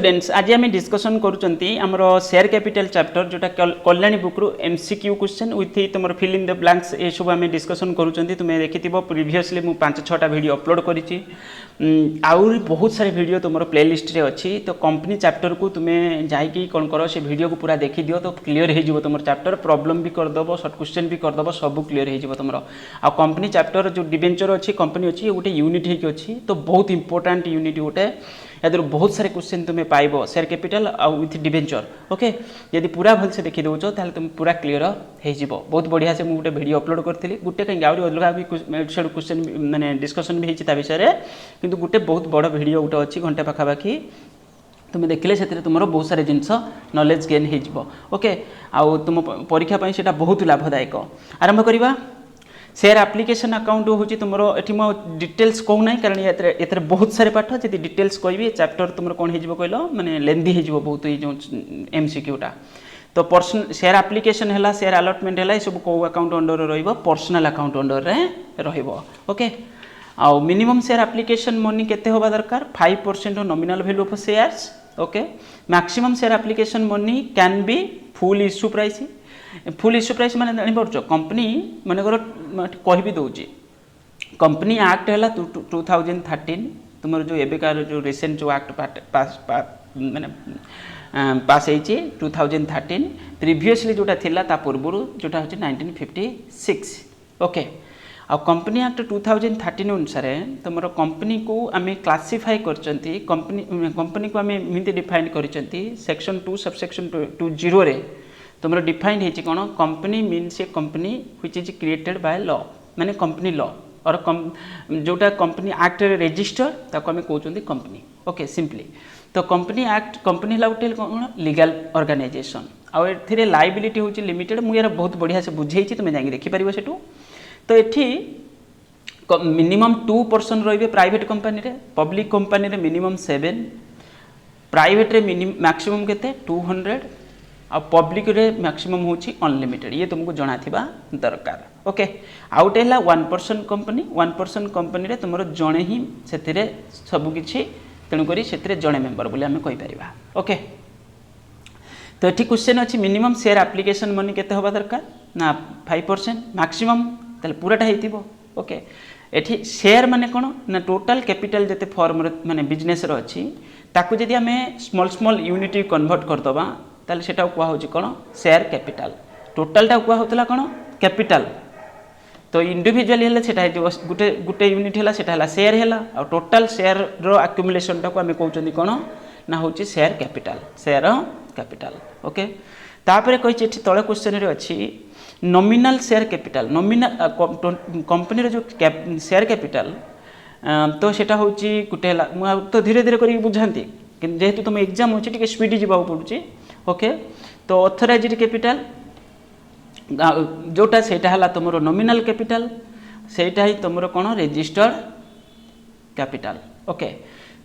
Students आज आम discussion करमर share capital chapter जोटा कल्याणी बुक्रु एमसीक्यू क्वेश्चन विथ तुम फिल इन द ब्लैंक्स ये सब आम डिस्कसन करुँच तुम्हें देखि प्रीवियसली मुझे 5-6टा वीडियो अपलोड करी आउरी बहुत सारे वीडियो तुम प्लेलिस्ट रे अच्छी तो कंपनी चैप्टर को तुम्हें जाकि कौन कर से वीडियो को पूरा देखी दियो तो क्लीयर हो तुम चैप्टर प्रॉब्लम भी करदेव शॉर्ट क्वेश्चन भी करदेव सब क्लीयर हो तुम आ कंपनी चैप्टर जो डिबेंचर अच्छी कंपनी अच्छी गोटे यूनिट होगी अच्छी तो बहुत इंपोर्टाट यूनिट गोटे यादर बहुत सारे क्वेश्चन तुम्हें पाइब शेयर कैपिटल आउ विथ डिबेंचर ओके यदि पूरा भल से देखी दौच ताल तुम पूरा क्लीयर हो बहुत बढ़िया से मुझे वीडियो अपलोड करी गोटे कहीं आगे अलग भी क्वेश्चन माने डिस्कसन भी होता विषय किंतु गोटे बहुत बड़ वीडियो गोटे अच्छी घंटे पाखापाखि तुम्हें देखिले से तुम बहुत सारे जिनस नॉलेज गेन हो ओके आउ तुम परीक्षा से बहुत लाभदायक आरंभ करवा शेयर एप्लिकेशन अकाउंट हूँ तुम ये मो डिटेल्स कहूना कारण ये बहुत सारे पाठ जब डिटेल्स कहि चैप्टर तुम कौन हो कहल माने लेंदी हो बहुत ये जो एमसीक्यूटा तो पर्सन शेयर एप्लिकेशन है शेयर अलॉटमेंट है सब कौ account under personal account under okay आउ मिनिमम शेयर एप्लिकेशन मनी केते होबा दरकार 5% nominal value of shares okay maximum share application money can be full issue price full issue price माने जानिपारछ company मानकर कहि भी दउची कंपनी एक्ट है 2013 तुम जो एबेकार जो रिसेंट जो एक्ट माने पास होती 2013 प्रीवियसली जोटा थिला ता पूर्व जोटा होची 1956 ओके आ कंपनी एक्ट 2013 अनुसार तुम कंपनी को आम क्लासीफाई करचंती कंपनी को आम एमती डिफाइन करचंती सेक्शन 2 सबसेक्शन 20 रे तुम डिफाइन होती कौन company means A company which is created by law माने कंपनी लॉ और जोटा कंपनी एक्ट रजिस्टर ताको आम कहते कंपनी ओके सिंपली तो कंपनी एक्ट कंपनी है गोटे कौन लीगल ऑर्गेनाइजेशन आउ ए लाइबिलिटी हूँ लिमिटेड मुझे बहुत बढ़िया से बुझे तुम्हें जाकि देखिपर से तो ये मिनिमम 2 पर्सन रे प्राइवेट कंपनी रे पब्लिक कंपनी रे मिनिमम 7 प्राइवेट रे मैक्सिमम केते 200 आ पब्लिक रे मैक्सिमम होची अनलिमिटेड ये तुमको जाना थिबा दरकार ओके आउट है 1 पर्सन कंपनी रे तुमरो जणे ही सेतिरे सब किछि तेणु करी सेतिरे जणे मेंबर बोली आमे कहि परिबा ओके तो ये क्वेश्चन अच्छी मिनिमम शेयर एप्लिकेशन मनी केते होबा दरकार ना 5% मैक्सिमम ताले पूराटा हेतिबो ओके एठी शेयर माने कोन ना टोटल कैपिटल जते फॉर्म माने बिजनेस रो अछि ताकू जदि आमे स्मॉल स्मॉल यूनिट कन्वर्ट कर दबा ताले सेटा कुआ होची कोन शेयर कैपिटल टोटलटा कुआ होतला कोन कैपिटल तो इंडिविजुअली हेले सेटा गुटे गुटे यूनिट हेला सेटा हेला शेयर हेला और टोटल शेयर रो एक्युमुलेशन टा को आमे कहउचंदी कोन ना होची शेयर कैपिटल ओके तापरे कहि एठी तळे क्वेश्चन रे अछि nominal share capital nominal company रो जो शेयर कैपिटल तो सेटा होची गुटे तो धीरे धीरे करी बुझांती जेहेतु तुम एग्जाम होची टिके स्पीड जीवा पड़ुची ओके तो ऑथराइज्ड कैपिटल जोटा सेटा हला तुमरो नॉमिनल कैपिटल सेटा ही तुमरो कोन रजिस्टर्ड कैपिटल ओके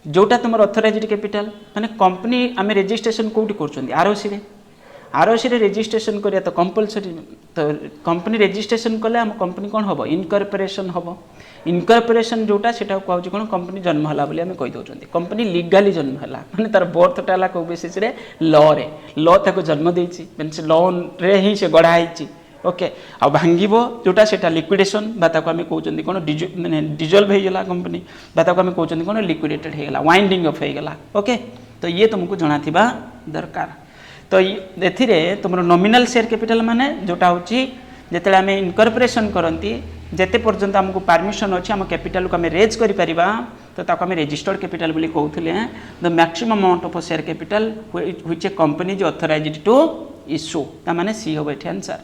जोटा तुमरो ऑथराइज्ड कैपिटल माने कंपनी आमे रजिस्ट्रेशन कोठी करछोंदी आरओसी रे रजिस्ट्रेशन करिया तो कंपलसरी तो कंपनी रजिस्ट्रेशन कले हम कंपनी कोन हबो इनकॉर्पोरेशन हबो इनकॉर्पोरेशन जोटा सेटा कहउची कोन कंपनी जन्म हला बोली हमें कहि दोचंती कंपनी लीगली जन्म हला माने तार बर्थ टाला को बेसिस रे लॉ ताको जन्म देछि मींस लॉ रे ही से गढ़ा हिची ओके आ भांगीबो जोटा सेटा लिक्विडेशन बा ताको हमें कहउचंती कोन माने डिसॉल्व हे गेला कंपनी बा ताको हमें कहउचंती कोन लिक्विडेटेड हे गेला वाइंडिंग अप हे गेला ओके तो ये तुमको जणा थिबा दरकार तो एथिरे तुम नॉमिनल शेयर कैपिटल माने जोटा होची जेतेले आमे इनकॉर्पोरेशन करंती जेते पर्यंत हमको परमिशन अछि हम कैपिटल को हमें रेज करि परिबा तो ताको हमें रजिस्टर्ड कैपिटल बोली कहउथले the maximum amount of share capital which a company is authorised to issue ता माने सी होबे एठी answer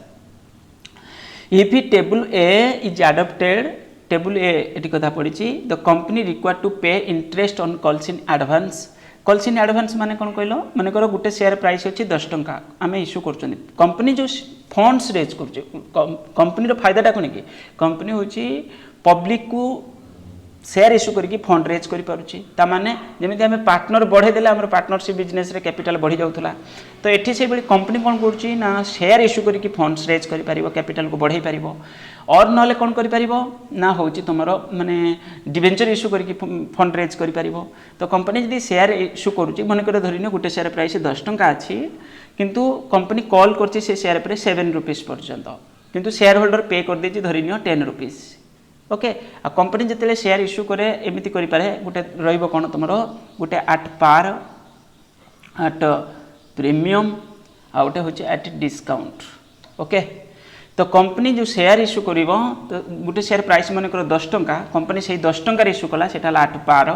if table A is adopted table A एटी कथा पडिची the company required to pay interest on calls in advance calls in advance माने कोन कहलो माने करो गुटे शेयर प्राइस अछि 10 टंका आमे इश्यू करछनी कंपनी जो फंड्स रेज करछ कंपनी रो फायदा टा कोन कि कंपनी होची पब्लिक को शेयर इश्यू करके फंड रेज करि पारुची ता माने जेमिति आमे पार्टनर बढ़े देले हमर पार्टनरशिप बिजनेस रे कैपिटल बढ़ी जाउथला तो एठी से बडी कंपनी कोन करची ना शेयर इश्यू करके फंड्स रेज करि पारिबो कैपिटल को बढ़ाई पारिबो और ना कौन कर ना हूँ तुम माने डिवेंचर इश्यू करके फंड रेज कर तो कंपनी जब शेयर इश्यू करुच्ची मनकर धरन गोटे शेयर प्राइस 10 टंका अच्छी किंतु कंपनी कॉल कर शेयर पर 7 रुपीज पर्यंत किंतु शेयर होल्डर पे कर देती धरन 10 रुपीज ओके आ कंपनी जिते शेयर इश्यू करे एमती करे गोटे रही कौन तुम गोटे एट पार एट प्रीमियम आ गोटे हूँ एट डिस्काउंट ओके तो कंपनी जो शेयर इश्यू कर तो गोटे शेयर प्राइस मनकर 10 टंका कंपनी से 10 टंकार इश्यू कला से एट पार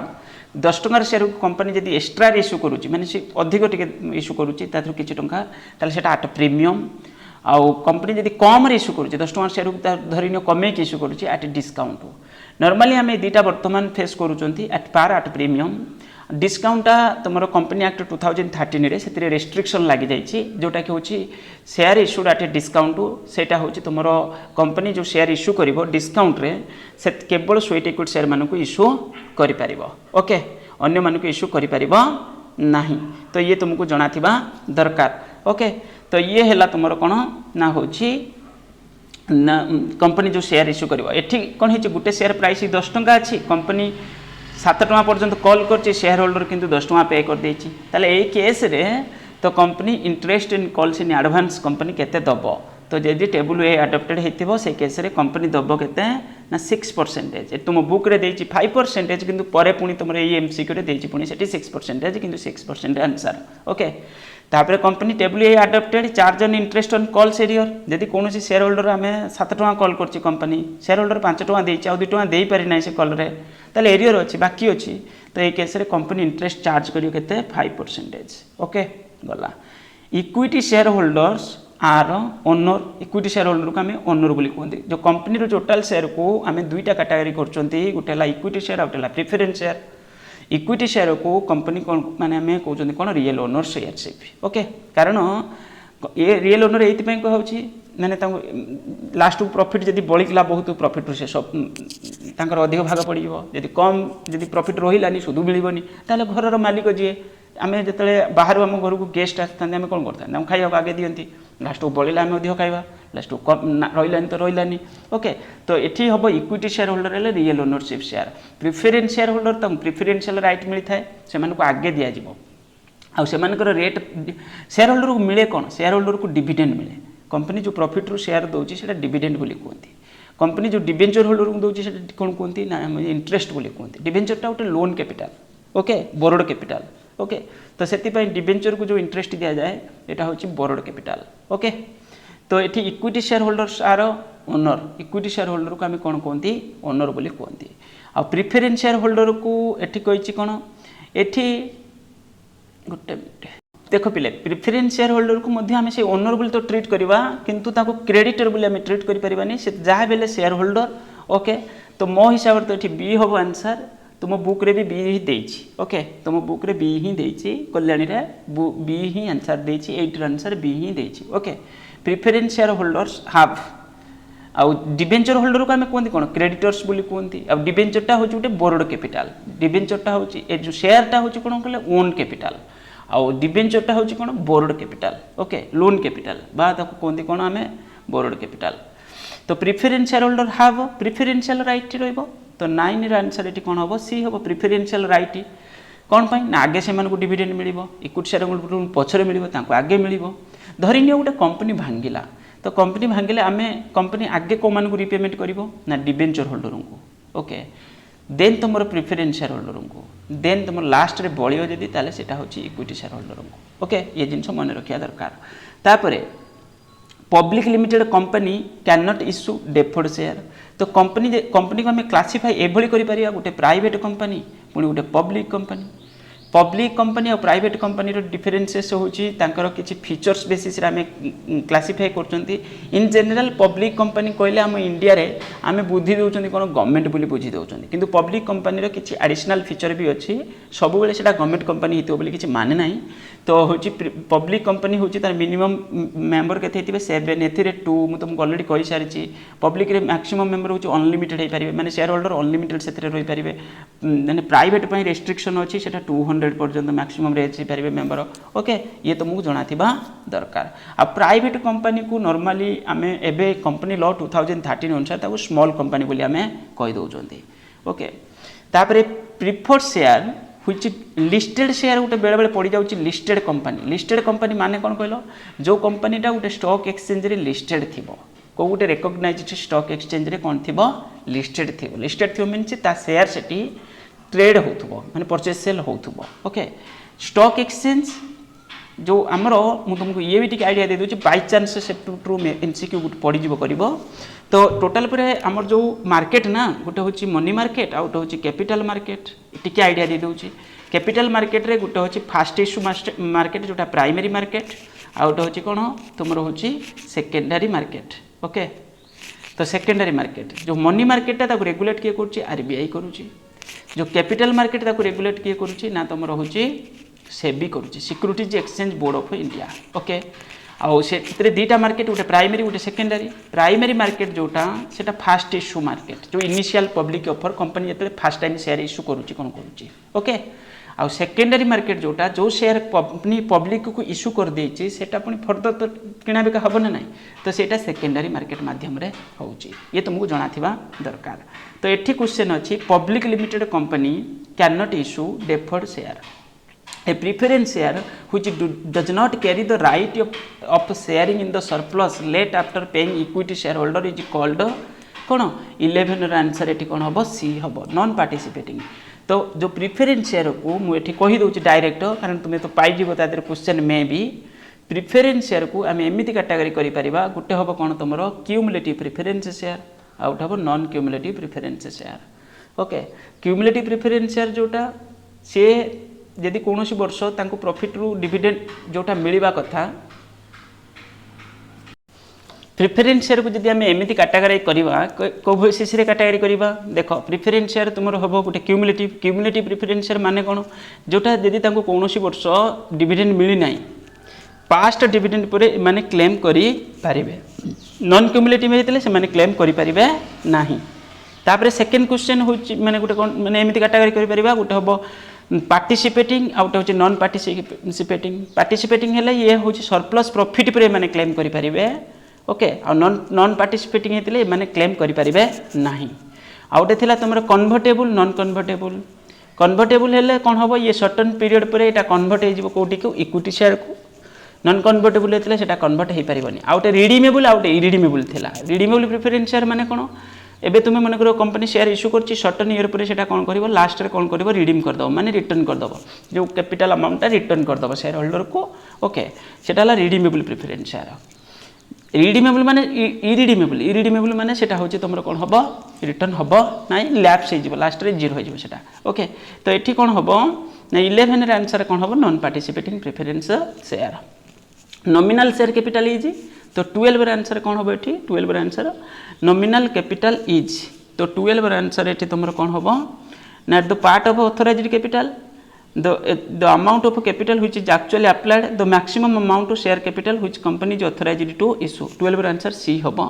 10 टंकार शेयर कंपनी जब एक्सट्रा इश्यू करुच्ची माने से अधिक टिके इश्यू करुच्ची किसी टंका ताले सेटा एट प्रीमियम आउ कंपनी जब कम इश्यू करुच्ची 10 टंकार शेयर धरन कमे इश्यू करुच्ची एट डिस्काउंट नॉर्मली आम दुईटा बर्तमान फेस करुँच एट पार एट प्रीमियम डिस्काउंटा तुम कंपनी एक्ट 2013 से रेस्ट्रिक्शन लगी जाइए जोटा कि हूँ शेयर इश्यूड एट डिस्काउंट सेटा हूँ तुम कंपनी जो शेयर इश्यू कर डिस्काउंट रे से केवल स्वेट इक्विटी शेयर मानक इश्यू कर ओके अन्य मानक इश्यू कर नहीं तो ये तुमको जना दरकार ओके तो ये है तुम कौन ना हूँ ना कंपनी जो शेयर इश्यू कर कौन है गोटे शेयर प्राइस 10 टंका अच्छी कंपनी 7 टंका पर्यंत कॉल कर शेयर होल्डर किंतु 10 टंका पे कर देछि ताले ए केस रे तो company interest in calls in advance company केते दबो तो जदि टेबल ए अडॉप्टेड हेतिबो से केस रे कंपनी दबो केते ना 6% तुम बुक रे देछि 5% किंतु परे पुनी तुम ए एमसीक्यू रे देछि पुनी सेठी 6% किंतु 6% आंसर ओके तापर company table A adopted charge on interest on call arrear जदि कौन शेयर होल्डर आम 7 टंका कॉल करछि कंपनी शेयर होल्डर 5 टंका देछि आ 2 टंका दे पारि नै से कॉल रे ताले एरियर अच्छी बाकी अच्छी तो ये केस रे कंपनी इंटरेस्ट चार्ज करियो केते 5% ओके गला equity shareholders are owner equity shareholder को आम ओनर बोली कहते जो कंपनी रो टोटल शेयर को आम दुईटा कैटेगरी करछंती गोटे ला इक्विटी शेयर आ गोटे प्रेफरेंस शेयर इक्विटी शेयर को कंपनी कौन माने आम कहते कौन रियल ओनर शेयरशिप ओके कारण ये रियल ओनर ये कहूँ मैंने लास्ट प्रॉफिट जब बलिकला बहुत प्रॉफिट से सब तांकर अधिक भाग पड़ जब कम जब प्रॉफिट रही सुध मिलबनी ताले घर मालिक जी आम जो बाहर आम घर को गेस्ट आसता कौन करता खाइबा आगे दिखती लास्ट को बड़ा आम अधिक खाइबा लास्ट को कम रही तो रही ओके तो ये हम इक्विटी शेयर होल्डर है real ownership share preference share holder preferential right मिलता है से आगे दिज्व आर रेट शेयर होल्डर को मिले कौन शेयर होल्डर को डिविडेंड मिले कंपनी जो प्रॉफिट रू शेयर दौर से डिविडेंड बोली कहती कंपनी जो डिबेंचर होल्डर को दौर से कौन कहती ना इंटरेस्ट बोली कहती डिबेंचरटा गोटे loan capital okay borrowed capital okay तो से डिबेंचर को जो इंटरेस्ट दि जाए यहाँ हूँ बोरोड कैपिटाल ओके तो ये equity shareholders are owner equity shareholder को आम कौन कहती ओनर बोली कहती आ प्रिफरेंस शेयर होल्डर को ये कही कौन ये गोटे मिनट देख पिले प्रिफरेंस शेयर होल्डर को आम से ओनर बोली तो ट्रीट करवा किंतु ताको क्रेडिटर बोली आम ट्रीट करें से जहाँ बेले शेयर होल्डर ओके तो मो हिसाब से तो ये बी हम आंसर तुम बुक रे भी बी ही देछि ओके तुम बुक रे बी ही देछि कल्याणी रे बी ही आंसर देछि 8 आंसर बी ही देछि ओके प्रिफरेंस शेयर होल्डर्स हाफ आउ डिबेंचर होल्डर को आम कहते कौन क्रेडिटर्स बोली कहते आ डिबेंचरटा हूँ गोटे बोरोड कैपिटाल डिबेंचरटा हूँ जो शेयरटा हूँ कौन कहले ओन कैपिटाल आउ डिबेंचरटा हूँ कौन borrowed capital okay loan capital बा ताको कहते कौन आम बोरोड कैपिटाल तो प्रिफरेंस शेयर होल्डर हाव प्रिफरेंशियल राइट रहिबो तो 9 आंसर ये कौन हम सी हम प्रिफरेंशियल राइट कौन पाई ना आगे से डिविडेंड मिल इक्विटी शेयर होल्डर पछरे मिल आगे मिल धरी गोटे कंपनी भांगिला तो कंपनी भांगिले आम कंपनी आगे कौ मान रिपेमेंट कर ना डिबेंचर होल्डर को ओके देन तुम प्रिफरेंस शेयर होल्डर को देन तुम लास्ट रे बलियो जदि ताले सेटा होची इक्विटी शेयर होल्डर को ओके ये जिनस मन रखिया दरकार तापरे public limited company can not issue deferred share तो कंपनी को आम क्लासीफाई एभली करिपारिया गोटे प्राइवेट कंपनी पुणी गोटे पब्लिक कंपनी और प्राइवेट कंपनी डिफरेन्सेस होची तांकर किछि फीचर्स बेसिस रे आम क्लासीफाई करचंती इन जनरल पब्लिक कंपनी कहले आम इंडिया रे आम बुद्धि दउचंती कोन गवर्नमेंट बोली बुझी दउचंती किंतु पब्लिक कंपनी रो किछि एडिशनल फीचर भी अछि सब बेले सेटा गवर्नमेंट कंपनी हितो बोली किछि माने नाही तो होची पब्लिक कंपनी होची तार मिनिमम मेंबर केते हितबे 7 एथिरे 2 मु तुमको ऑलरेडी कहि सारिछि पब्लिक रे मैक्सिमम मेंबर होची अनलिमिटेड हे परिबे माने शेयर होल्डर अनलिमिटेड सेथरे रहि परिबे माने प्राइवेट पई रेस्ट्रिक्शन अछि सेटा 200 200 पर्यंत मैक्सिमम रेज पारे मेंबर ओके ये तुमको जाना दरकार आ प्राइवेट कंपनी को नॉर्मली आम एबे कंपनी लॉ 2013 अनुसार स्मॉल कंपनी बोली आम कही दौरान ओके तापर preferred share which listed share गोटे बेले बेले पड़ जाऊँ लिस्टेड कंपनी माने कौन कहल जो कंपनीटा गोटे स्टॉक एक्सचेंज रे लिस्टेड थी कौ गोटे रिकग्नाइज्ड स्टॉक एक्सचेंज रे कौन थी लिस्टेड थी मीनस ता शेयर से ट्रेड हो माने परचेज सेल हो ओके स्टॉक एक्सचेंज जो आमर मुझे तुमको ये भी आइडिया दे दूँ बाई चान्स से ट्रू एमसीक्यू पड़ कर तो टोटाल पर आमर जो मार्केट ना गोटे हूँ मनी मार्केट आ गोटे हूँ कैपिटल मार्केट टी आइडिया दे दूँ कैपिटल मार्केट रे गोटे हूँ फास्ट इश्यू मार्केट जोटा प्राइमरी मार्केट आ गोटे हूँ कौन तुम हूँ सेकेंडरी मार्केट ओके तो सेकेंडरी मार्केट जो मनी मार्केटा रेगुलेट किए कर आरबीआई करुच्ची जो कैपिटल मार्केट रेगुलेट किए करुच्ची ना तुम हूँ सेबी करुच्ची securities exchange board of India okay आउ से दीटा मार्केट गोटे प्राइमरी गोटे सेकेंडरी प्राइमरी मार्केट जोटा सेटा फास्ट इश्यू मार्केट जो इनिशियल पब्लिक ऑफर कंपनी जो फास्ट टाइम शेयर इश्यू करुच्ची कौन करुच्ची ओके आउ सेकेंडरी मार्केट जोटा जो शेयर कंपनी पब्लिक को इश्यू कर देछि सेटा पुनी फर्दर तो किना बिका हबो ना नहीं तो सेटा सेकेंडरी मार्केट माध्यम रे होउची ये तुमको जाना थिबा दरकार तो एठी क्वेश्चन अछि public limited company can not issue deferred share A preference share which does not carry the right of sharing in the surplus late after paying equity shareholder is called कौन 11 आंसर ये कौन हम सी हम non participating तो जो preference share को मुझे कही दूँ डायरेक्ट कारण तुम्हें तो पाइज क्वेश्चन में भी प्रिफरेन्स शेयर को आम एमती कैटेगरी कर गोटे हम कौन तुम क्यूमुलेटिव प्रिफरेन्स शेयर आ गोटे हम non cumulative preference share okay cumulative preference share जोटा सी यदि कौन वर्ष प्रॉफिट रु डिविडेंड जोटा मिलवा कथा प्रिफरेन्स शेयर को जब आम एमती कैटेगरी करवा कौ बेसिस कैटेगरी करवा देख प्रिफरेन्स शेयर तुम हम गोटे क्यूमुलेटिव प्रिफरेन्स शेयर माने कौन जोटा यदि कौन वर्ष डिविडेंड मिली ना पास्ट डिविडेंड पर माने क्लेम करें नॉन क्यूमुलेटिव होते से क्लेम करें ना तापर सेकेंड क्वेश्चन हूँ माने गोटे कौन माने एमती कैटेगरी कर गोटे हम पार्टिसिपेटिंग आउट हूँ नॉन पार्टिसिपेटिंग है ये हूँ सरप्लस प्रॉफिट पर मैंने क्लेम करें ओके आ नॉन पार्टिसिपेटिंग होते मैंने क्लेम करें ना आउटे थी तुम कन्वर्टेबल नॉन कन्वर्टेबल है कौन हम ये सर्टन पीरियड पर यहाँ कन्वर्ट हो कौटी को इक्विटी शेयर को नॉन कन्वर्टेबल होता है कन्वर्ट हो पारनि आउटे रिडीमेबल आउटे इरिडीमेबल थी रिडीमेबल प्रिफरेन्स शेयर माने कौन एबे तुम्हें मन करो कंपनी शेयर इश्यू कर सर्टन ईयर पर सेटा कौन कर लास्ट रे कौन कर रिडीम करदब माने रिटर्न करदब जो कैपिटल अमाउंटा रिटर्न करदब शेयर होल्डर को ओके सेटा ला रिडीमेबल प्रिफरेन्स शेयर रिडीमेबल माने इरिडीमेबल माने सेटा होची तुमरो कौन हबो रिटर्न हबो नाइ लैप्स हो जिवो लास्ट रे जीरो हो जिवो सेटा ओके तो एठी कौन हबो ना 11 रे आंसर कौन हबो non participating preference share nominal share capital is तो 12 आंसर कौन हम ये 12 आंसर नॉमिनल कैपिटल इज तो 12 आंसर ये तुम कौन हम ना the part of authorized capital the amount of capital which is actually applied the maximum amount of share capital which company is authorised to issue 12 answer C हम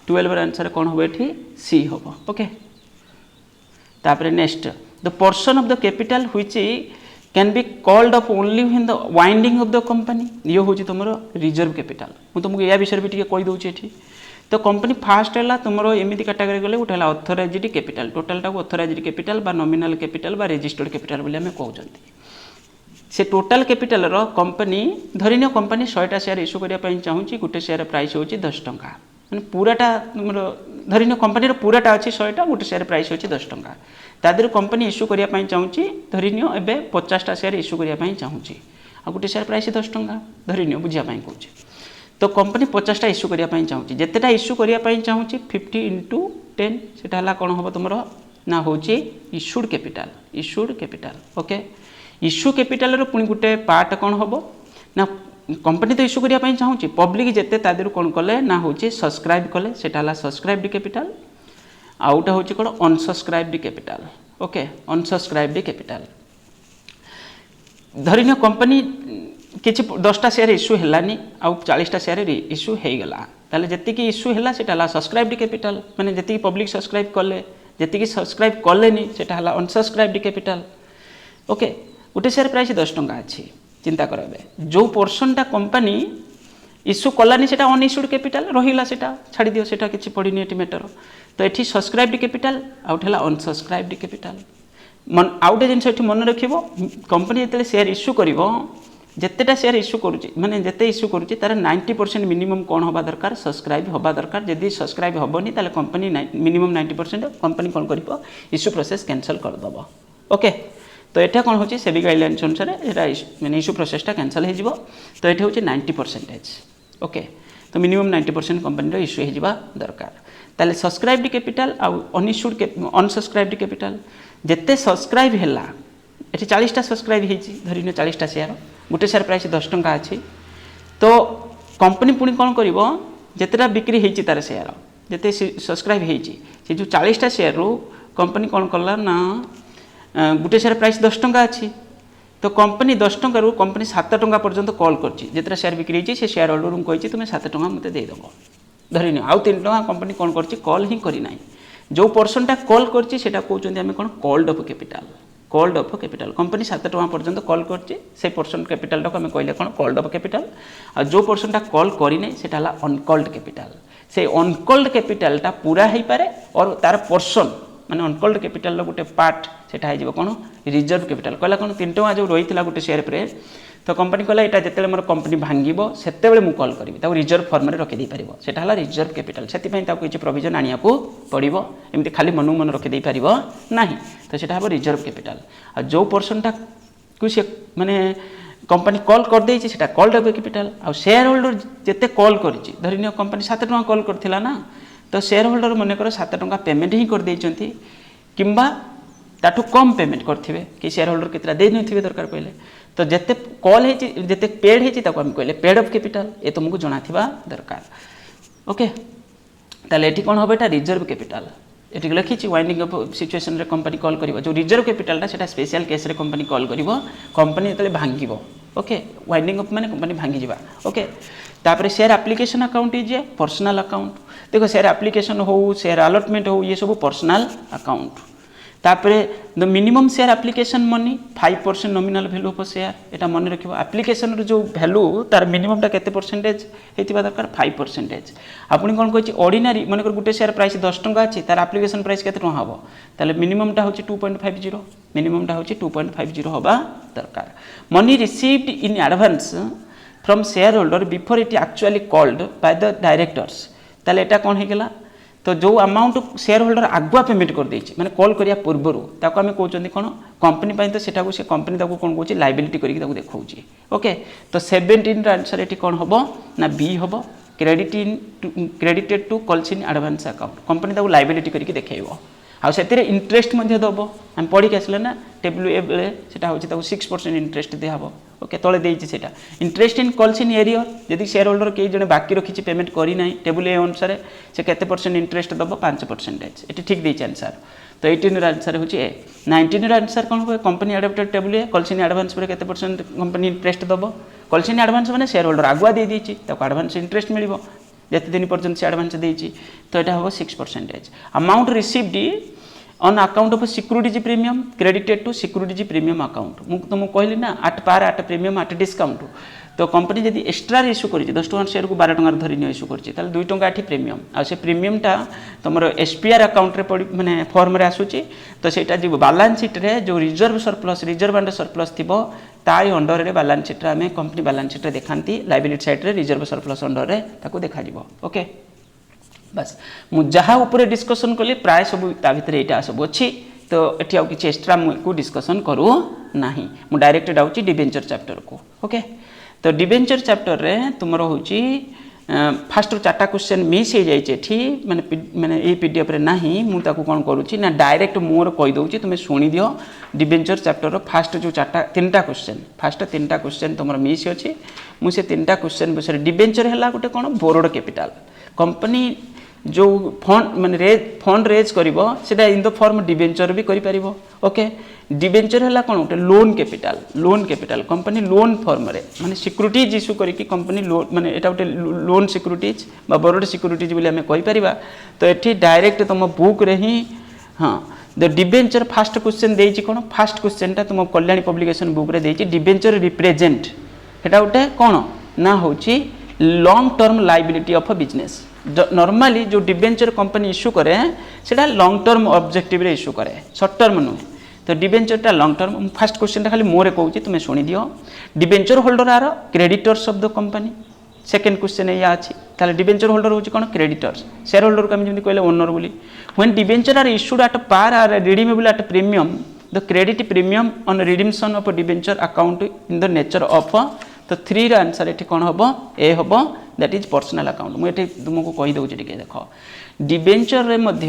12 answer कौन हम ये सी हम ओके तापर next the portion of the capital which can be called of only in the winding of the company ये हूँ तुम reserve capital मुझे तुमको या विषय भी कहीदे ये तो कंपनी फास्ट है तुम एमती कैटेगरी गले गोटे ऑथराइज्ड कैपिटल टोटालटा ऑथराइज्ड कैपिटल बा नॉमिनल कैपिटल बा रजिस्टर्ड कैपिटल बोली आम कहते से टोटाल कैपिटल कंपनी धरिनियो कंपनी 100टा शेयर इश्यू करने चाहूँगी गोटे शेयर प्राइस हूँ 10 टंका मैंने पूराटा तुम धरिनियो कंपनी पूराटा अच्छी 100टा गोटे शेयर प्राइस हूँ 10 टंका तादेह कंपनी इश्यू करने चाहूँगी धरिनियो एवं 50टा शेयर इश्यू करने चाहूँगी आ गोटे शेयर प्राइस 10 टंका धरिनियो बुझापी कौच तो कंपनी 50टा इश्यू करने चाहूँगी जितेटा इश्यू करने चाहूँगी 50 इंटू 10 से कौन हम तुम ना हूँ issued capital okay issue capital पुणी गोटे पार्ट कौन हम ना कंपनी तो इश्यू करने चाहूँगी पब्लिक जिते तादेह कौन कले ना हूँ सब्सक्राइब कले से सब्सक्राइब्ड कैपिटल आउटा हूँ कौन अनसब्सक्राइब्ड कैपिटल ओके अनसब्सक्राइब्ड कैपिटल धरिनियो कंपनी किसी 10टा शेयर इश्यू है आउ 40टा शेयर इश्यू हो गला ताले जतिकी इश्यू है सेटा सब्सक्राइब्ड कैपिटल माने जतिकी पब्लिक सब्सक्राइब कले जतिकी सब्सक्राइब कलेनी सेटा अनसब्सक्राइब्ड कैपिटल ओके गोटे शेयर प्राइस 10 टंका अच्छी चिंता कर जो पोर्सनटा कंपनी इश्यू कलानी से अनइश्यूड कैपिटल रहा से छाड़ दियो से किसी पड़नी ये मैटर तो ये सब्सक्राइब्ड कैपिटल आउट है अनसब्सक्राइब्ड कैपिटल आउ गोटे जिन मन रख कंपनी जो शेयर इश्यू कर जितेटा शेयर इश्यू करुच्ची माने जिते इश्यू करुच्ची तार 90% मिनिमम कौन हवा दरकार सब्सक्राइब हवा दरकार जदि सब्सक्राइब हेनी ताले कंपनी मिनिमम 90% कंपनी कौन कर इश्यू प्रोसेस कैंसल करदेव ओके तो यहाँ कौन होची सेबी गाइडलाइंस अनुसार यहाँ मैंने इश्यू प्रोसेसटा कैंसल हो तो ये हूँ 90% ओके तो मिनिमम 90% कंपनी इश्यू हो दरकार ताले सब्सक्राइब्ड कैपिटल आउ अनइश्यूड अनसब्सक्राइब्ड कैपिटल जिते सब्सक्राइब है ये 40टा सब्सक्राइब होती धरी 40टा शेयर गोटे शेयर प्राइस 10 टंका अच्छी तो कंपनी पुणी कौन कर जितेटा बिक्री होती तार शेयर जिते सब्सक्राइब होती जो 40टा शेयर रू कंपनी कौन कला ना गोटे शेयर प्राइस 10 टंका अच्छी तो कंपनी 10 टंका रू कंपनी 7 टंका पर्यंत कॉल कर शेयर बिक्री होती से शेयर होल्डर को तुम्हें 7 टंका मत देदेव धरी आउ 3 टंका कंपनी कौन कर कॉल ही करना जो पोर्सनटा कॉल कर कौन कौन called of capital called of capital company 7 टंका पर्यंत कॉल कर पर्सन कैपिटल टाक कहले कौन कॉल्ड अफ कैपिटल आ जो पर्सनटा कॉल करना से अनकॉल्ड कैपिटल से अनकॉल्ड कैपिटलटा पूरा हो पारे और तार पर्सन माने अनकॉल्ड कैपिटल गोटे पार्ट से कौन रिजर्व कैपिटल कहला कौन 3 टंका जो रही है गोटे शेयर पर तो कंपनी कहला यहाँ जिते मोर कंपनी भांग से मुझे कॉल करी रिजर्व फॉर्म में रखी पार से रिजर्व कैपिटल से किसी प्रोविजन आने को पड़ो एमती खाली मन मन रखी पार ना तो से हम रिजर्व कैपिटल आ जो पर्सनटा को सी माने कंपनी कॉल कर देछि सेटा कॉल्ड अफ कैपिटल आ शेयर होल्डर जिते कॉल करिछि धरिनियो कंपनी 7 टंका कॉल करथिला ना तो शेयर होल्डर मन कर 7 टंका पेमेंट ही कर देइछंती किंबा ताठू कम पेमेंट करथिबे कि शेयर होल्डर कितना दे नथिबे दरकार पहले तो जिते कॉल है जिते पेड है आम कहले पेड अफ कैपिटल ये तुमको जना थिबा दरकार ओके ताले एठी कोन होबे रिजर्व कैपिटल ये लिखी वाइंडिंग अफ सिचुएशन रे कंपनी कॉल करिवो जो रिजर्व कैपिटलटा सेटा स्पेशल केस रे कंपनी कॉल करिवो कंपनी तले भांगिवो ओके वाइंडिंग अफ माने कंपनी भांगी जिबा ओके तापर share application account is a personal account देखो शेयर एप्लिकेशन हो शेयर अलॉटमेंट हो ये सब पर्सनल अकाउंट तापर the minimum share application money 5% nominal value of share एटा मन रखिबो एप्लिकेशन रो जो वैल्यू तार मिनिमम टा केते परसेंटेज हेतिबा दरकार 5% आपन कोन कहछि ऑर्डिनरी मन कर गुटे शेयर प्राइस 10 टंका अछि तार एप्लिकेशन प्राइस केते टंका हबो ताले मिनिमम टा होछि 2.50 मिनिमम टा होछि 2.50 होबा दरकार money received in advance from share holder before it actually called by the directors ताले एटा कोन हे गेला तो जो अमाउंट शेयर होल्डर आगुआ पेमेंट कर देछि माने कॉल करिया पूर्वरु ताको आमे कहउचंदी कोन कंपनी पय तो सेटा को से कंपनी ताको कोन कहउची लायबिलिटी करिक ताको देखौची ओके तो 17 रा आंसर एटी कोन हबो ना बी हबो credited to calls in advance account company ताको लायबिलिटी करिक देखैबो आ सेतिरे इंटरेस्ट मध्ये दबो हम पढी के आसले ना टेबल ए बेले सेटा होची ताको 6% इंटरेस्ट दे हबो ओके तळे देछि सेटा interest in calls in arrear यदि शेयर होल्डर के जने बाकी रखिछि पेमेंट करी नाही टेबल ए अनुसार से केते परसेंट इंटरेस्ट दबो 5% एटी ठीक देछि आंसर तो 18 रा आंसर होची ए 19 रा आंसर कोन हो company adopted table A calls in advance पर केते परसेंट कंपनी इंटरेस्ट दबो कॉल्स इन एडवांस माने शेयर होल्डर आगुआ दे दिछि ताको एडवांस इंटरेस्ट मिलिबो जते दिन पर्यंत से एडवांस देछि तो एटा हो 6% amount received on account of securities premium credited to securities premium account मुझे तुमको कहली ना 8 पार 8 प्रीमियम 8 डिस्काउंट तो कंपनी जब एक्सट्रा इश्यू कर 10 टंका शेयर को 12 टंका धरी इश्यू कर 2 टंका ये प्रीमियम आ से प्रीमियमटा तुम एसपीआर अकाउंट रे पड़ी माने फॉर्म रे आसुची तो सेटा जो बैलेंस शीट रे जो रिजर्व एंड सरप्लस थिबो ताई अंडर रे बैलेंस शीट रे हमें कंपनी बैलेंस शीट रे देखांती लायबिलिटी साइड रे रिजर्व सरप्लस अंडर रे ताको देखा जिवो ओके बस मु जहाँ ऊपर डिस्कसन कली प्राय सब ता भितर एटा सब अच्छी तो एठी आउ किछि एक्स्ट्रा को डिस्कसन करू नाही मु डायरेक्ट आउची डिबेंचर चैप्टर को ओके तो डिबेंचर चैप्टर रे तुमरो होची फास्ट 4टा क्वेश्चन मिस हो जाइए एठी माने ए पीडीएफ रे नाही मु ताको कोन करूची ना डायरेक्ट मोर कहि दउची तुमे सुनी दियो डिबेंचर चैप्टर रो फास्ट जो 3टा क्वेश्चन फास्ट 3टा क्वेश्चन तुमरो मिस अछि मु से 3टा क्वेश्चन बसरे डिबेंचर हला गोटे कोन बोरोड कैपिटल कंपनी जो फंड रेज करिवो सेटा इन द फॉर्म डिबेंचर भी करि परिवो ओके डिबेंचर हला कोन उटे loan capital company loan form रे माने सिक्यूरिटीज इश्यू करी कि कंपनी लोन माने एटा उटे लोन सिक्यूरिटीज बा बोरोड सिक्यूरिटीज बोली हमें कहि परिबा तो एठी डायरेक्ट तुम बुक रे ही हां द डिबेंचर फास्ट क्वेश्चन देछि कोन फास्ट क्वेश्चन ता तुम कल्याणी पब्लिकेशन बुक रे देछि डिबेंचर रिप्रेजेंट हेटा उटे कोन ना होछि long term liability of a business normally जो डिबेंचर कंपनी इश्यू करे सेटा लॉन्ग टर्म ऑब्जेक्टिव रे इश्यू करे शॉर्ट टर्म नुहे तो डिबेंचर टा लॉन्ग टर्म फास्ट क्वेश्चन टा खाली मोरे कहूँ तुम शुणी दियो debenture holder are creditors of the company second question या अच्छी ताले डिबेंचर होल्डर होची कोन क्रेडिटर्स शेयर होल्डर को हम जेमि कहले ओनर बोली when debenture are issued at par are redeemable at premium the credit premium on redemption of debenture account in the nature of तो 3 रा आंसर एठी कोन हबो ए हबो दैट इज पर्सनल अकाउंट मु एठी तुमको कहि दउछि टिके देखो डिबेंचर रे मध्य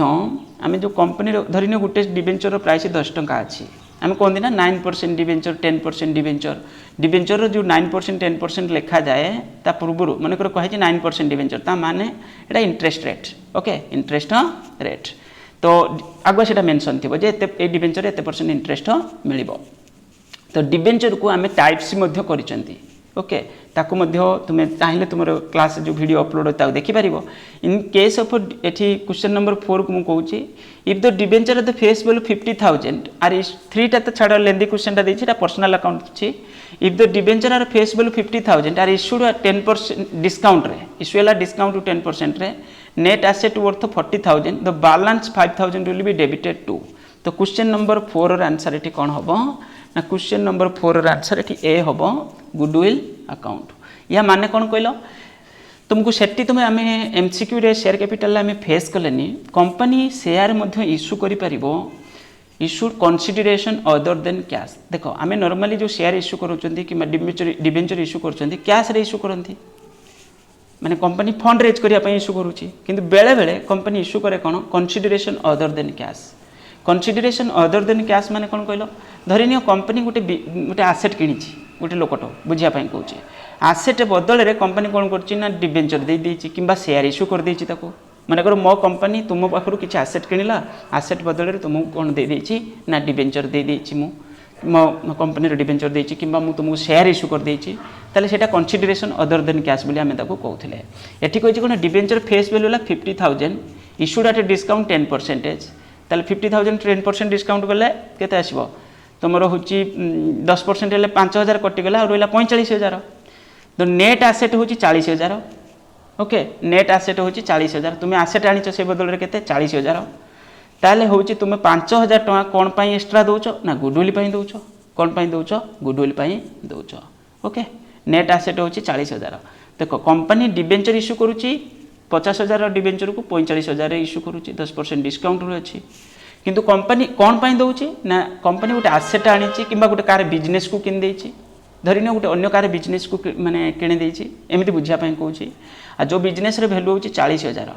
आमे जो कंपनी धरिने गुटे डिबेंचर रो प्राइस 10 टंका अछि आम कहते ना 9% डिबेंचर 10% डिबेंचर डिबेंचर जो 9% 10% लिखा जाए ता पूर्व मनकर कहे 9% डिबेंचर ता माने एटा interest rate okay interest rate तो आगुआ से मेंशन थी जे ए डिबेंचर एते परसेंट इंटरेस्ट मिलिबो तो डिबेंचर को आम टाइप्स मध्य करिसेंती ओके ताकू मध्य तुम चाहिए तुम क्लास जो वीडियो अपलोड होता है देखिपार इन केस ऑफ एठी क्वेश्चन नंबर 4 को मुझे if the debenture the face value 50,000 are 3टा तो छाड़ लेंदी क्वेश्चन टा देछि पर्सनल अकाउंट अछि if the debenture are face value 50,000 are issued 10% discount रे इश्यूला डिस्काउंट 10% रे net asset worth 40,000 the balance 5,000 will be debited to तो क्वेश्चन नंबर 4 र आंसर एठी कोन हबो ना क्वेश्चन नंबर 4 र आंसर एठी ए हबो गुडविल अकाउंट या माने कोन कहलो तुमको सेट्टी तुम आम एमसीक्यू रे शेयर कैपिटल आम फेस कलेनी कंपनी शेयर मध्य इश्यू करि परिबो issue consideration other than cash देखो आम नॉर्मली जो शेयर इश्यू करूचंती कि डिबेंचर इश्यू करचंती कैश रे इश्यू करंती माने कंपनी फंड रेज करिया पई इश्यू करूची किंतु बेले बेले कंपनी इश्यू करे कोन consideration other than cash consideration other than cash माने कोन कहलो धरिनियो कंपनी गोटे एसेट किनिची गोटे लोकटो बुझिया पई कहूची आसेट बदल रे कंपनी कौन करछि ना डिबेंचर दे देछि किंबा शेयर इश्यू कर देछि ताको माने कर मो कंपनी तुम पाखरु किछि एसेट किनिला एसेट बदल रे तुमको कौन दे देछि ना डिबेंचर दे देछि मो कंपनी रे डिबेंचर देछि किंबा मु तुमको शेयर इश्यू कर देछि ताले सेटा कंसीडरेशन अदर देन कैश बोली हमें ताको कहउथिले एठी कहिछि कोन डिबेंचर फेस वैल्यू ला 50,000 इश्यूड एट डिस्काउंट 10% ताले 50,000 10% डिस्काउंट गले केते आसीबो तुमरो होछि 10% ले 5,000 कटि गला और रहला 45,000 तो नेट एसेट होची 40,000 ओके नेट एसेट होची 40,000 तुम एसेट आनिछ से बदल रे केते 40,000 ताले होची तुम 5,000 टका कोन पई एक्स्ट्रा दोचो ना गुडविल पई दोचो कोन पई दोचो गुडविल पई दोचो ओके नेट एसेट होची 40,000 देखो कंपनी डिबेंचर इश्यू करूची 50,000 डिबेंचर को 45,000 इश्यू करूची 10% डिस्काउंट रे अछि किंतु कंपनी कोन पई दोची ना कंपनी गोटे एसेट आनिची किबा गोटे कार बिजनेस को किन देची धरिन गोटे अन्य कार बिजनेस को माने किने देछि एमिति बुझिया पई कहूची आ जो बिजनेस रे वैल्यू होची 40,000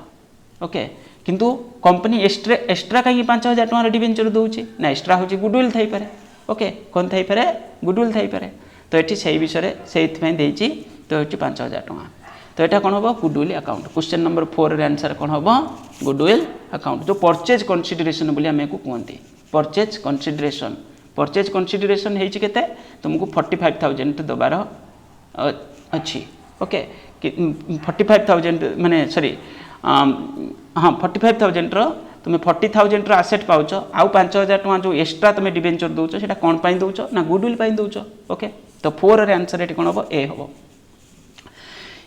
ओके किंतु कंपनी एक्स्ट्रा कहीं 5,000 टका डिबेंचर दोची ना एक्स्ट्रा होची गुडविल थाई पारे ओके कोन थाई पारे गुडविल थाई पारे तो एठी सेही विषय रे सेहि पई देछि तो एठी 5,000 टका तो एटा कोन होबो गुडविल अकाउंट क्वेश्चन नंबर 4 रे आंसर कोन होबो गुडविल अकाउंट जो परचेज कंसीडरेशन बोली हमें को कहंती परचेज कंसीडरेशन परचेज कंसीडरेशन हेछि केते तुमको 45,000 दबार अच्छी ओके 45,000 माने सॉरी हाँ 45,000 रो तुम 40,000 रो एसेट पाउछ आउ 5,000 टका जो एक्स्ट्रा तुम डिबेंचर दोछ सेटा कोन पई दोछ ना गुडविल पई दोछ ओके तो 4 रे आंसर एटी कोन होबो ए होबो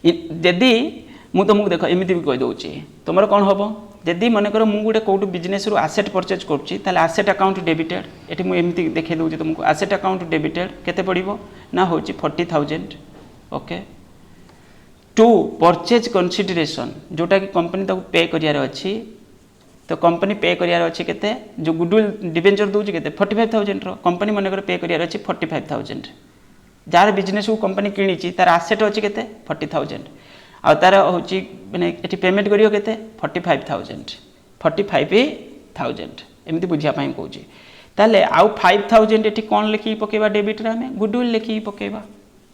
यदि मु तुमको देखो एमिति भी कहि दोछि तुमरो कोन होबो यदि मन कर मु गोटे कौट बिजनेस रू एसेट परचेज करुच्ची ताले एसेट अकाउंट डेबिटेड एटी मु एमिति देखे दउछि तुमको एसेट अकाउंट डेबिटेड केते पड़िबो ना होछि 40,000 ओके टू परचेज कंसीडरेशन जोटा कि कंपनी ताको पे करियार अछि तो कंपनी पे करियार अछि केते जो गुडविल डिबेंचर दउछि केते 45,000 रो कंपनी मन कर पे करियार अछि 45,000 जार बिजनेस को कंपनी किनिछि तार एसेट अछि केते 40,000 आ तार होची माने एठी पेमेंट करियो केते 45,000 एमिति बुझिया पई कहूची ताले आउ 5,000 एठी कोन लिखि पकेबा डेबिट रे हमें गुडविल लिखि पकेबा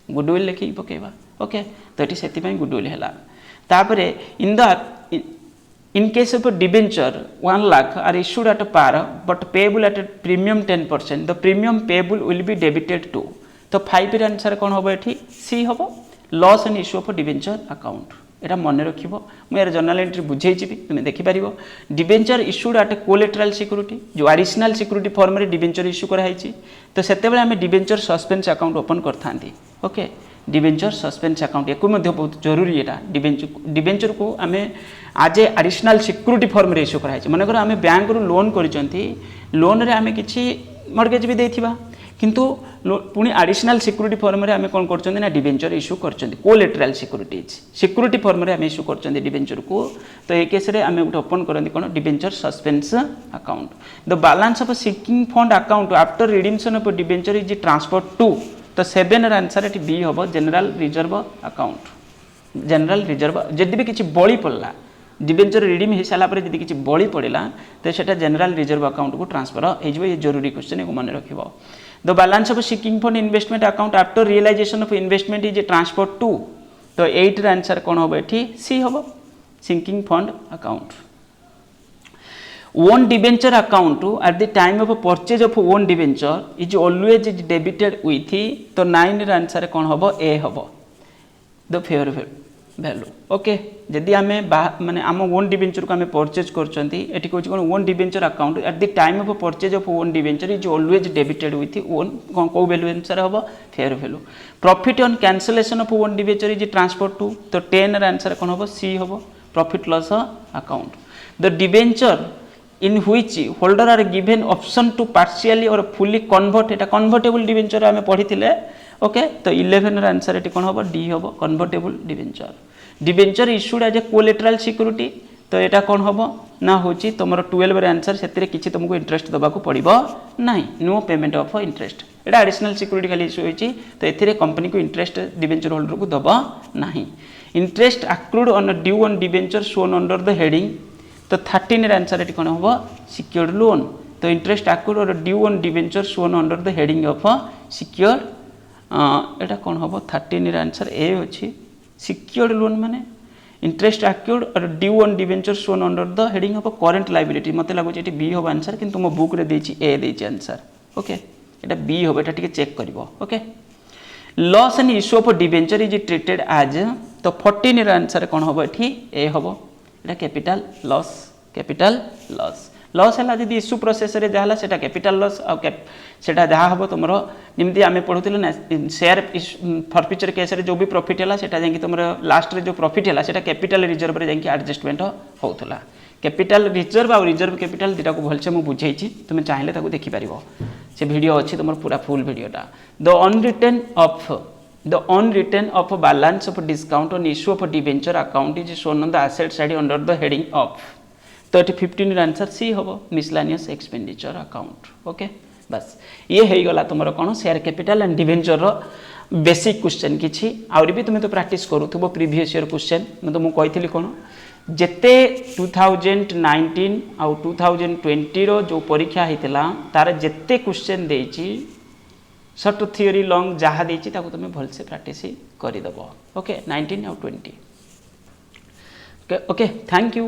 गुडविल लिखि पकेबा ओके तो एठी सेति पई गुडविल हैला तापरे in case of debenture 1 lakh are issued at par but payable at premium 10% the premium payable will be debited to तो 5 रे आंसर कोन होबो एठी सी होबो loss and issue of debenture account एटा मन रखिबो मु यार जर्नल एंट्री बुझेइछि भी तुमे देखि परिबो debenture issued at collateral security जो एडिशनल सिक्यूरिटी फॉर्म रे डिबेंचर इश्यू करा हैछि तो सेते बेले हमें डिबेंचर सस्पेंस अकाउंट ओपन करथांती ओके डिबेंचर सस्पेंस अकाउंट एको मध्ये बहुत जरूरी एटा डिबेंचर को हमें आज ए एडिशनल सिक्यूरिटी फॉर्म रे इश्यू करा हैछि माने कर हमें बैंक रो लोन करिसंती लोन रे हमें किछि मॉर्गेज भी देथिबा किंतु पुणी एडिशनल सिक्यूरिटी फॉर्म रे हमें कोन करचंदी ना डिबेंचर इश्यू करचंदी कोलेटरल सिक्यूरिटी फॉर्म रे हमें इश्यू करचंदी डिबेंचर को तो ए केस रे हमें उठ ओपन करंदी कोन debenture suspense account the balance of sinking fund account after redemption of debenture is transfer to तो 7 रा आंसर एटी बी होबो general reserve account general reserve जदि भी किछि बळी पड़ला डिबेंचर रिडीम हो सारा पर जदि किछि बळी पड़ला तो सेटा जनरल रिजर्व अकाउंट को ट्रांसफर हो जइबो ये जरूरी क्वेश्चन को मन रखिबो the balance of sinking fund investment account after realisation of investment is transfer to तो 8 रा आंसर कोन होबो एठी सी होबो sinking fund account own debenture account at the time of purchase of own debenture is always debited with तो 9 रा answer कोन होबो ए होबो द फेयर वैल्यू ओके जदि आमे माने आम ओन डिबेंचर को आमे परचेज करचंती एठी कहूची कोन own debenture account at the time of purchase of own debenture is always debited with own को वैल्यू आंसर होबो fair value profit on cancellation of own debenture is transfer to तो 10 रा आंसर कोन होबो सी होबो profit loss account the debenture in which holder are given option to partially or fully convert Etah convertible debenture आमे पढिथिले okay तो 11 रा answer eighty कोन होबो D होबो convertible debenture issued as a collateral security तो एटा कोन होबो ना होची तमरो 12 रा आंसर सेतिरे किछि तुमको इंटरेस्ट दबाको पड़िबो नाही no payment of interest Etah additional security खाली इश्यू होईची तो एथिरे कंपनी को इंटरेस्ट डिबेंचर होल्डर को दबा नाही interest accrued on due on debenture shown under the heading तो 13 रा आंसर एटी कोन होबो सिक्योर्ड लोन तो इंटरेस्ट अक्रूड और due on debenture shown under the heading of secured एटा कोन होबो 13 रा आंसर ए अछि सिक्योर्ड लोन माने इंटरेस्ट अक्रूड और due on debenture shown under the heading of current liability मते लागो एटी बी होबो आंसर किंतु मो बुक रे देछि ए देछि आंसर ओके एटा बी होबो एटा टिके चेक करबो okay loss and issue of debenture is treated as तो 14 रा आंसर कोन होबो एठी ए होबो एटा कैपिटल लॉस है जदि इश्यू प्रोसेस रे जहाला सेटा कैपिटल लॉस आ सेटा जहा हबो तमरो जेमति आमे पढुतिलो ना शेयर फॉरफीचर केस रे जो भी प्रॉफिट हैला सेटा जेंकि तमरो लास्ट रे जो प्रॉफिट हैला सेटा कैपिटल रिजर्व रे जेंकि एडजस्टमेंट होउतला कैपिटल रिजर्व आ रिजर्व कैपिटल दिटा को भलसे मु बुझेइछि तुमे चाहिले ताको देखि परिबो से वीडियो अछि तमरो पूरा फुल वीडियोटा the unwritten of balance of discount on issue of debenture account is shown on the asset side under the heading of तो 15 आंसर सी होबो मिसलेनियस एक्सपेंडिचर अकाउंट ओके बस ये हे गला तुमरो कोन शेयर कैपिटल एंड डिबेंचर रो basic question किछि आउरी भी तुमे तो प्रैक्टिस करूथबो प्रीवियस ईयर क्वेश्चन मैं तो मु कहितली कोन जेते 2019 आ 2020 रो जो परीक्षा हितला तार जेते क्वेश्चन देछि शॉर्ट थियोरी लॉन्ग जहाँ देछि ताको तुमे भल से प्रैक्टिस करि दबो ओके 19 और 20 ओके थैंक यू।